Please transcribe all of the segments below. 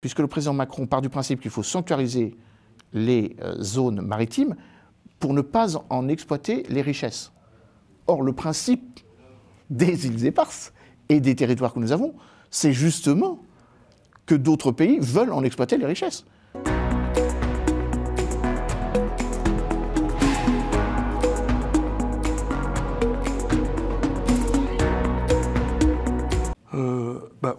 puisque le président Macron part du principe qu'il faut sanctuariser les zones maritimes pour ne pas en exploiter les richesses. Or, le principe des îles éparses et des territoires que nous avons, c'est justement que d'autres pays veulent en exploiter les richesses.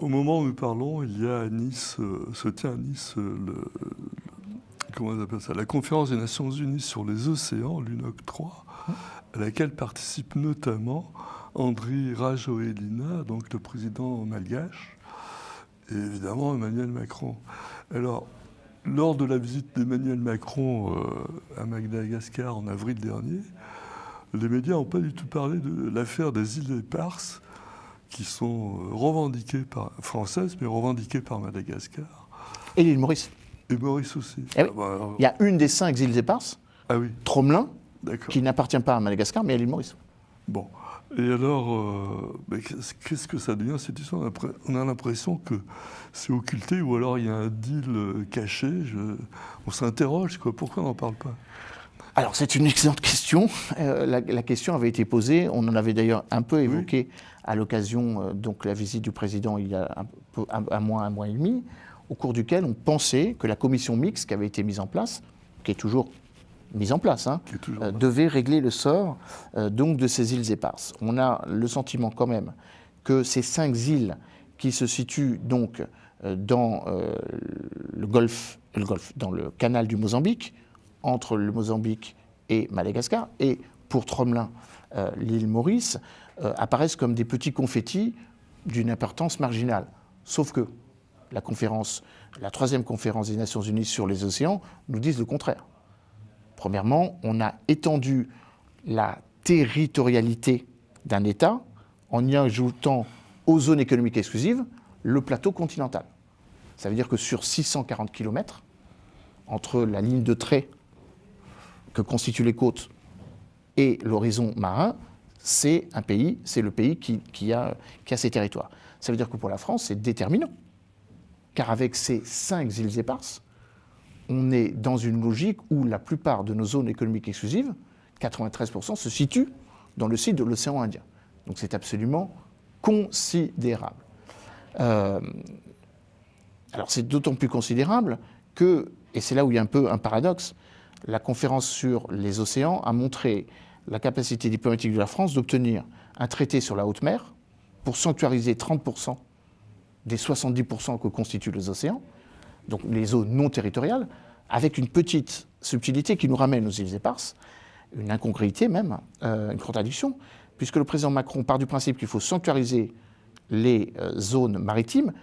Au moment où nous parlons, il y a à Nice, se tient à Nice comment on appelle ça, la conférence des Nations Unies sur les océans, l'UNOC 3, à laquelle participe notamment Andry Rajoelina, donc le président malgache, et évidemment Emmanuel Macron. Alors, lors de la visite d'Emmanuel Macron à Madagascar en avril dernier, les médias n'ont pas du tout parlé de l'affaire des îles éparses, qui sont revendiquées par françaises, mais revendiquées par Madagascar. Et l'île Maurice. Et Maurice aussi. Eh oui. Il y a une des 5 îles éparses, Tromelin, qui n'appartient pas à Madagascar, mais à l'île Maurice. Bon. Et alors, qu'est-ce que ça devient cette histoire? On a l'impression que c'est occulté, ou alors il y a un deal caché. On s'interroge, quoi. Pourquoi on n'en parle pas? Alors, c'est une excellente question. La question avait été posée. On en avait d'ailleurs un peu évoqué à l'occasion de la visite du président il y a un mois et demi, au cours duquel on pensait que la commission mixte qui avait été mise en place, qui est toujours mise en place, devait régler le sort donc de ces îles éparses. On a le sentiment quand même que ces 5 îles qui se situent donc dans dans le canal du Mozambique, entre le Mozambique et Madagascar, et pour Tromelin, l'île Maurice, apparaissent comme des petits confettis d'une importance marginale. Sauf que la 3e conférence des Nations Unies sur les océans nous dit le contraire. Premièrement, on a étendu la territorialité d'un État en y ajoutant aux zones économiques exclusives le plateau continental. Ça veut dire que sur 640 km, entre la ligne de trait que constituent les côtes et l'horizon marin, c'est le pays qui a ces territoires. Ça veut dire que pour la France, c'est déterminant. Car avec ces 5 îles éparses, on est dans une logique où la plupart de nos zones économiques exclusives, 93%, se situent dans le site de l'océan Indien. Donc c'est absolument considérable. Alors c'est d'autant plus considérable que, et c'est là où il y a un peu un paradoxe, la conférence sur les océans a montré la capacité diplomatique de la France d'obtenir un traité sur la haute mer pour sanctuariser 30% des 70% que constituent les océans, donc les zones non territoriales, avec une petite subtilité qui nous ramène aux îles éparses, une incongruité même, une contradiction, puisque le président Macron part du principe qu'il faut sanctuariser les zones maritimes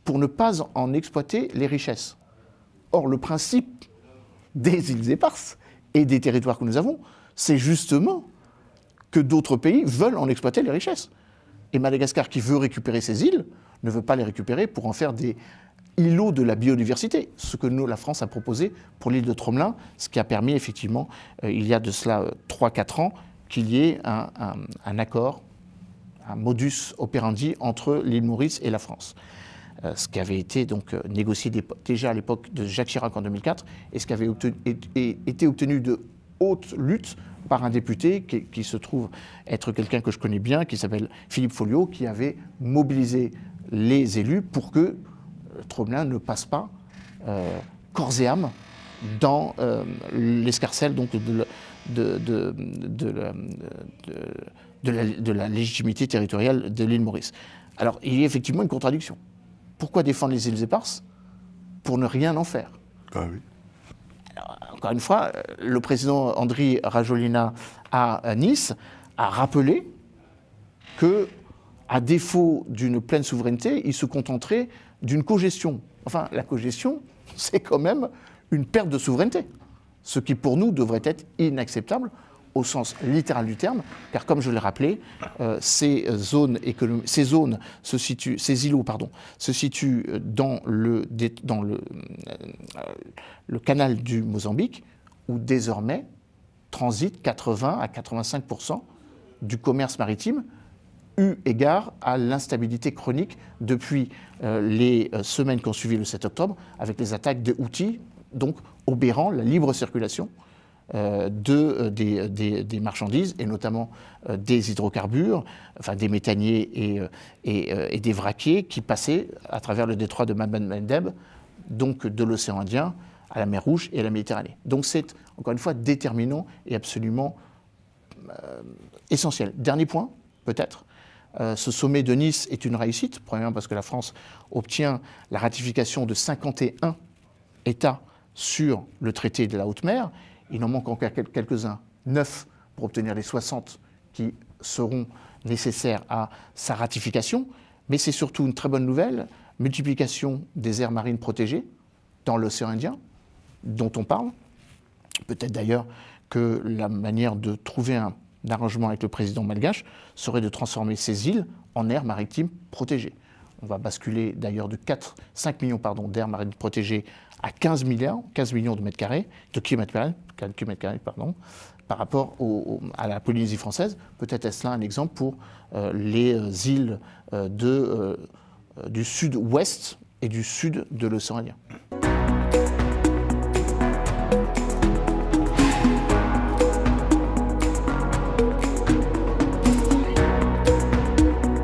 pour ne pas en exploiter les richesses. Or, le principe des îles éparses et des territoires que nous avons, c'est justement que d'autres pays veulent en exploiter les richesses. Et Madagascar, qui veut récupérer ces îles, ne veut pas les récupérer pour en faire des îlots de la biodiversité, ce que la France a proposé pour l'île de Tromelin, ce qui a permis effectivement, il y a de cela 3-4 ans, qu'il y ait un accord, un modus operandi entre l'île Maurice et la France. Ce qui avait été donc négocié déjà à l'époque de Jacques Chirac en 2004, et ce qui avait été obtenu de haute lutte par un député qui se trouve être quelqu'un que je connais bien, qui s'appelle Philippe Folliot, qui avait mobilisé les élus pour que Tromelin ne passe pas corps et âme dans l'escarcelle donc de la légitimité territoriale de l'île Maurice. Alors il y a effectivement une contradiction. Pourquoi défendre les îles éparses? Pour ne rien en faire. Ah oui. Alors, encore une fois, le président Andry Rajoelina à Nice a rappelé que, à défaut d'une pleine souveraineté, il se contenterait d'une cogestion. Enfin, la cogestion, c'est quand même une perte de souveraineté, ce qui pour nous devrait être inacceptable au sens littéral du terme, car comme je l'ai rappelé, ces îlots se situent dans le canal du Mozambique, où désormais transitent 80 à 85% du commerce maritime eu égard à l'instabilité chronique depuis les semaines qui ont suivi le 7 octobre, avec les attaques des Houthis, donc obérant la libre circulation des marchandises, et notamment des hydrocarbures, enfin des méthaniers et des vraquiers qui passaient à travers le détroit de Bab el-Mandeb, donc de l'océan Indien à la mer Rouge et à la Méditerranée. Donc c'est, encore une fois, déterminant et absolument essentiel. Dernier point, peut-être. Ce sommet de Nice est une réussite, premièrement parce que la France obtient la ratification de 51 États sur le traité de la haute mer. Il en manque encore quelques-uns, 9, pour obtenir les 60 qui seront nécessaires à sa ratification. Mais c'est surtout une très bonne nouvelle, multiplication des aires marines protégées dans l'océan Indien, dont on parle. Peut-être d'ailleurs que la manière de trouver un arrangement avec le président malgache serait de transformer ces îles en aires maritimes protégées. On va basculer d'ailleurs de 5 millions d'aires marines protégées à 15 millions de mètres carrés, de kilomètres carrés, par rapport à la Polynésie française. Peut-être est-ce là un exemple pour les îles du sud-ouest et du sud de l'océan Indien.